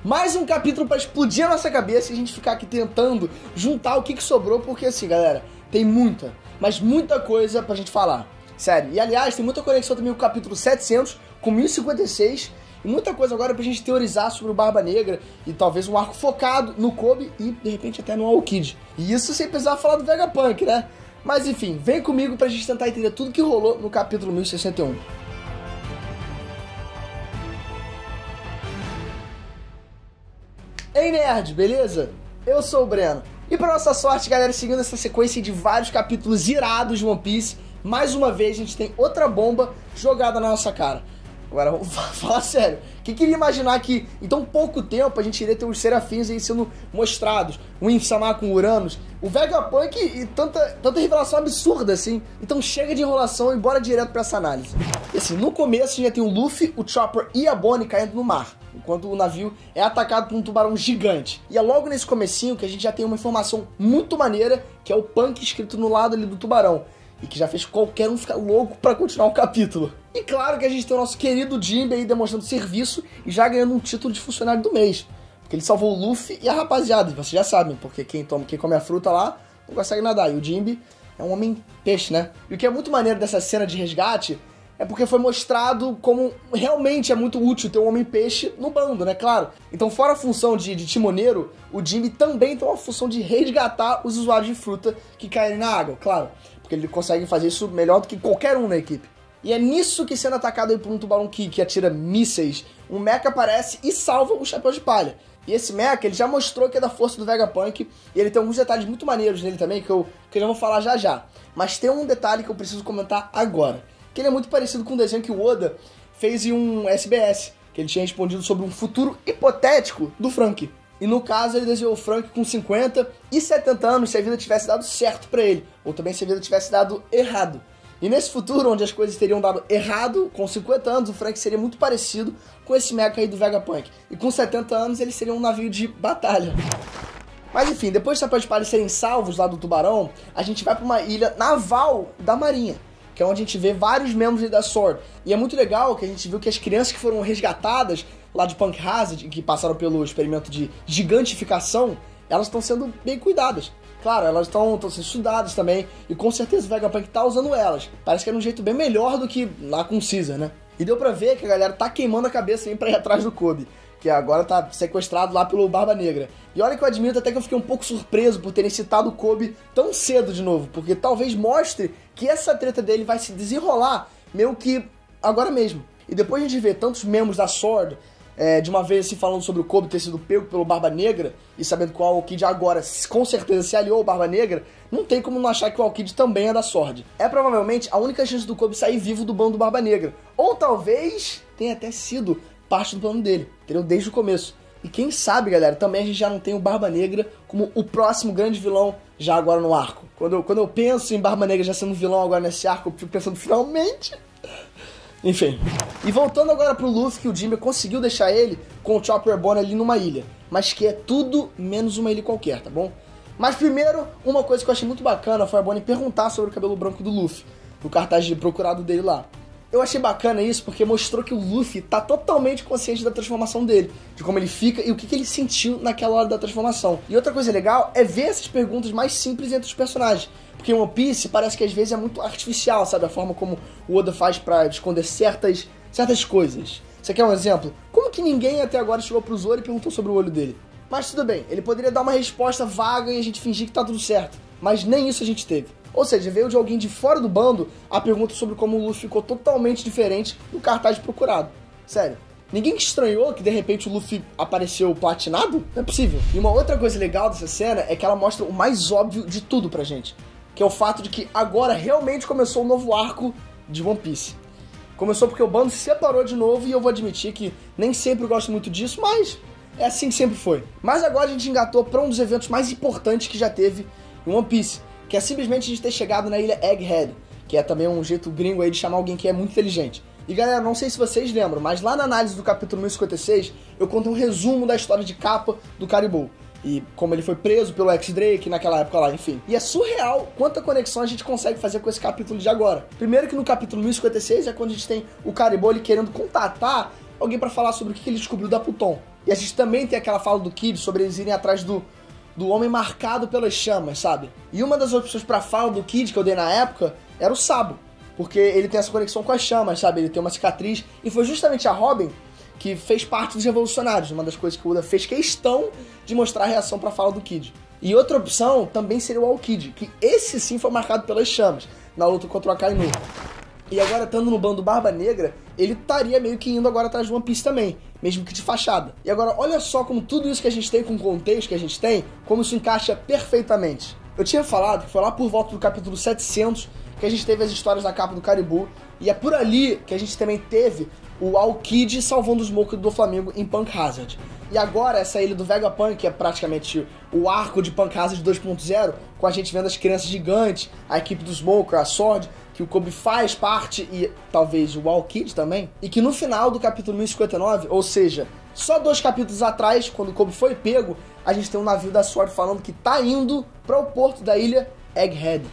Mais um capítulo pra explodir a nossa cabeça e a gente ficar aqui tentando juntar o que sobrou, porque assim, galera, tem muita, mas muita coisa pra gente falar. Sério. E aliás, tem muita conexão também com o capítulo 700, com 1056, e muita coisa agora pra gente teorizar sobre o Barba Negra e talvez um arco focado no Kobe e, de repente, até no Aokiji. E isso sem precisar falar do Vegapunk, né? Mas enfim, vem comigo pra gente tentar entender tudo que rolou no capítulo 1061. Ei, nerd, beleza? Eu sou o Breno. E pra nossa sorte, galera, seguindo essa sequência de vários capítulos irados de One Piece, mais uma vez a gente tem outra bomba jogada na nossa cara. Agora, vamos falar sério. Quem queria imaginar que em tão pouco tempo a gente iria ter os serafins aí sendo mostrados? O Infamar com Uranus, o Vegapunk e tanta revelação absurda assim. Então chega de enrolação e bora direto pra essa análise. E assim, no começo a gente já tem o Luffy, o Chopper e a Bonnie caindo no mar, enquanto o navio é atacado por um tubarão gigante. E é logo nesse comecinho que a gente já tem uma informação muito maneira, que é o Punk escrito no lado ali do tubarão, e que já fez qualquer um ficar louco pra continuar o capítulo. E claro que a gente tem o nosso querido Jinbe aí demonstrando serviço e já ganhando um título de funcionário do mês, porque ele salvou o Luffy e a rapaziada, vocês já sabem, porque quem come a fruta lá não consegue nadar, e o Jinbe é um homem peixe, né? E o que é muito maneiro dessa cena de resgate é porque foi mostrado como realmente é muito útil ter um homem-peixe no bando, né? Claro. Então, fora a função de timoneiro, o Jinbe também tem uma função de resgatar os usuários de fruta que caírem na água, claro. Porque ele consegue fazer isso melhor do que qualquer um na equipe. E é nisso que, sendo atacado aí por um tubarão que atira mísseis, um mecha aparece e salva o Chapéu de Palha. E esse mecha, ele já mostrou que é da força do Vegapunk, e ele tem alguns detalhes muito maneiros nele também, que eu já vou falar já já. Mas tem um detalhe que eu preciso comentar agora, que ele é muito parecido com um desenho que o Oda fez em um SBS, que ele tinha respondido sobre um futuro hipotético do Franky. E no caso ele desenhou o Franky com 50 e 70 anos se a vida tivesse dado certo pra ele, ou também se a vida tivesse dado errado. E nesse futuro, onde as coisas teriam dado errado, com 50 anos o Franky seria muito parecido com esse mecha aí do Vegapunk. E com 70 anos ele seria um navio de batalha. Mas enfim, depois de Chapéu de Palha serem salvos lá do tubarão, a gente vai pra uma ilha naval da marinha, que é onde a gente vê vários membros da SWORD. E é muito legal que a gente viu que as crianças que foram resgatadas lá de Punk Hazard, que passaram pelo experimento de gigantificação, elas estão sendo bem cuidadas. Claro, elas estão sendo estudadas também, e com certeza o Vegapunk tá usando elas. Parece que era um jeito bem melhor do que lá com o Caesar, né? E deu pra ver que a galera tá queimando a cabeça aí pra ir atrás do Kobe, que agora tá sequestrado lá pelo Barba Negra. E olha que eu admito até que eu fiquei um pouco surpreso por terem citado o Kobe tão cedo de novo, porque talvez mostre que essa treta dele vai se desenrolar meio que agora mesmo. E depois a gente vê tantos membros da SWORD, de uma vez assim falando sobre o Kobe ter sido pego pelo Barba Negra, e sabendo que o Aokiji agora com certeza se aliou ao Barba Negra, não tem como não achar que o Aokiji também é da SWORD. É provavelmente a única chance do Kobe sair vivo do bando do Barba Negra. Ou talvez tenha até sido parte do plano dele, entendeu? Desde o começo. E quem sabe, galera, também a gente já não tem o Barba Negra como o próximo grande vilão já agora no arco. Quando eu penso em Barba Negra já sendo vilão agora nesse arco, eu fico pensando, finalmente... Enfim. E voltando agora pro Luffy, que o Jinbe conseguiu deixar ele com o Chopper Bonnie ali numa ilha, mas que é tudo menos uma ilha qualquer, tá bom? Mas primeiro, uma coisa que eu achei muito bacana foi a Bonnie perguntar sobre o cabelo branco do Luffy, no cartaz de procurado dele lá. Eu achei bacana isso porque mostrou que o Luffy tá totalmente consciente da transformação dele, de como ele fica e o que ele sentiu naquela hora da transformação. E outra coisa legal é ver essas perguntas mais simples entre os personagens, porque em One Piece parece que às vezes é muito artificial, sabe? A forma como o Oda faz pra esconder certas coisas. Você quer um exemplo? Como que ninguém até agora chegou pro Zoro e perguntou sobre o olho dele? Mas tudo bem, ele poderia dar uma resposta vaga e a gente fingir que tá tudo certo, mas nem isso a gente teve. Ou seja, veio de alguém de fora do bando a pergunta sobre como o Luffy ficou totalmente diferente do cartaz de procurado. Sério. Ninguém estranhou que de repente o Luffy apareceu platinado? Não é possível. E uma outra coisa legal dessa cena é que ela mostra o mais óbvio de tudo pra gente, que é o fato de que agora realmente começou um novo arco de One Piece. Começou porque o bando se separou de novo e eu vou admitir que nem sempre eu gosto muito disso, mas é assim que sempre foi. Mas agora a gente engatou pra um dos eventos mais importantes que já teve em One Piece, que é simplesmente a gente ter chegado na ilha Egghead, que é também um jeito gringo aí de chamar alguém que é muito inteligente. E galera, não sei se vocês lembram, mas lá na análise do capítulo 1056, eu conto um resumo da história de capa do Caribou. E como ele foi preso pelo X-Drake naquela época lá, enfim. E é surreal quanta conexão a gente consegue fazer com esse capítulo de agora. Primeiro que no capítulo 1056 é quando a gente tem o Caribou ele querendo contatar alguém pra falar sobre o que ele descobriu da Pluton. E a gente também tem aquela fala do Kid sobre eles irem atrás do homem marcado pelas chamas, sabe? E uma das opções pra fala do Kid que eu dei na época era o Sabo, porque ele tem essa conexão com as chamas, sabe? Ele tem uma cicatriz, e foi justamente a Robin que fez parte dos Revolucionários, uma das coisas que o Oda fez questão de mostrar a reação pra fala do Kid. E outra opção também seria o Aokiji, que esse sim foi marcado pelas chamas, na luta contra o Akainu. E agora, estando no bando do Barba Negra, ele estaria meio que indo agora atrás de One Piece também, mesmo que de fachada. E agora, olha só como tudo isso que a gente tem, com o contexto que a gente tem, como isso encaixa perfeitamente. Eu tinha falado que foi lá por volta do capítulo 700 que a gente teve as histórias da capa do Caribou, e é por ali que a gente também teve o Aokiji salvando o Smoke do Flamengo em Punk Hazard. E agora essa ilha do Vegapunk, que é praticamente o arco de Punk Hazard 2.0, com a gente vendo as crianças gigantes, a equipe do Smoker, a Sword, que o Kobe faz parte, e talvez o Aokiji também, e que no final do capítulo 1059, ou seja, só 2 capítulos atrás, quando o Kobe foi pego, a gente tem um navio da Sword falando que tá indo para o porto da ilha Egghead.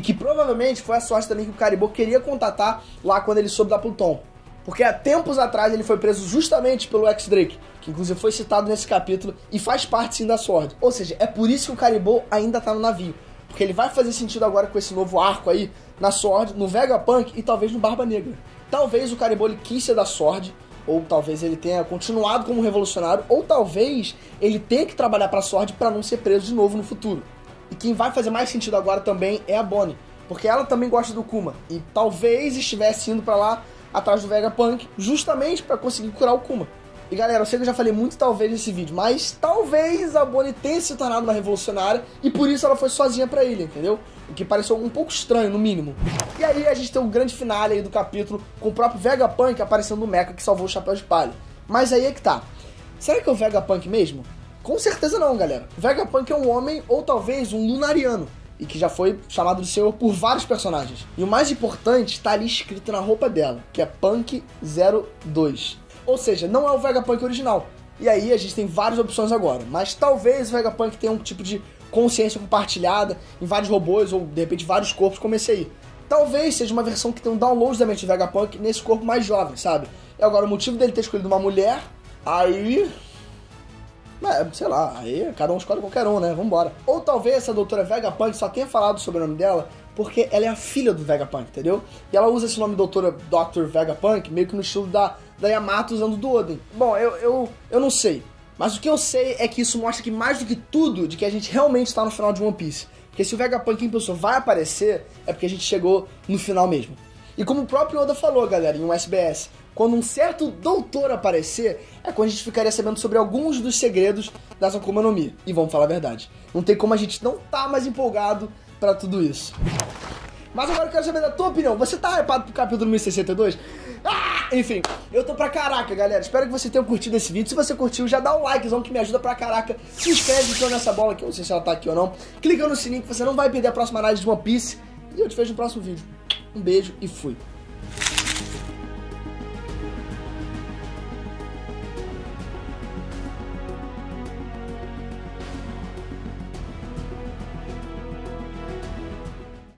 Que provavelmente foi a Sword também que o Caribou queria contatar lá quando ele soube da Pluton. Porque há tempos atrás ele foi preso justamente pelo X-Drake, que inclusive foi citado nesse capítulo e faz parte sim da Sword. Ou seja, é por isso que o Caribou ainda tá no navio. Porque ele vai fazer sentido agora com esse novo arco aí na Sword, no Vegapunk e talvez no Barba Negra. Talvez o Caribou ele quis ser da Sword, ou talvez ele tenha continuado como revolucionário, ou talvez ele tenha que trabalhar pra Sword pra não ser preso de novo no futuro. E quem vai fazer mais sentido agora também é a Bonnie, porque ela também gosta do Kuma, e talvez estivesse indo pra lá atrás do Vegapunk, justamente pra conseguir curar o Kuma. E galera, eu sei que eu já falei muito talvez nesse vídeo, mas talvez a Bonnie tenha se tornado uma revolucionária e por isso ela foi sozinha pra ilha, entendeu? O que pareceu um pouco estranho, no mínimo. E aí a gente tem um grande finale aí do capítulo, com o próprio Vegapunk aparecendo no mecha que salvou o Chapéu de Palha. Mas aí é que tá. Será que é o Vegapunk mesmo? Com certeza não, galera. O Vegapunk é um homem ou talvez um lunariano, e que já foi chamado de senhor por vários personagens. E o mais importante está ali escrito na roupa dela, que é Punk 02. Ou seja, não é o Vegapunk original. E aí a gente tem várias opções agora, mas talvez o Vegapunk tenha um tipo de consciência compartilhada em vários robôs, ou de repente vários corpos como esse aí. Talvez seja uma versão que tem um download da mente do Vegapunk nesse corpo mais jovem, sabe? E agora o motivo dele ter escolhido uma mulher, aí... sei lá, aí cada um escolhe qualquer um, né? Vambora. Ou talvez essa doutora Vegapunk só tenha falado sobre o nome dela porque ela é a filha do Vegapunk, entendeu? E ela usa esse nome doutora Dr. Vegapunk meio que no estilo da Yamato usando do Oden. Bom, eu não sei. Mas o que eu sei é que isso mostra que mais do que tudo, de que a gente realmente está no final de One Piece. Porque se o Vegapunk em pessoa vai aparecer, é porque a gente chegou no final mesmo. E como o próprio Oda falou, galera, em um SBS, quando um certo doutor aparecer, é quando a gente ficaria sabendo sobre alguns dos segredos das Akuma no Mi. E vamos falar a verdade, não tem como a gente não tá mais empolgado pra tudo isso. Mas agora eu quero saber da tua opinião. Você tá hypado pro capítulo 1062? Enfim, eu tô pra caraca, galera. Espero que você tenha curtido esse vídeo. Se você curtiu, já dá um likezão que me ajuda pra caraca. Se inscreve então nessa bola aqui, eu não sei se ela tá aqui ou não. Clica no sininho que você não vai perder a próxima análise de One Piece. E eu te vejo no próximo vídeo. Um beijo e fui.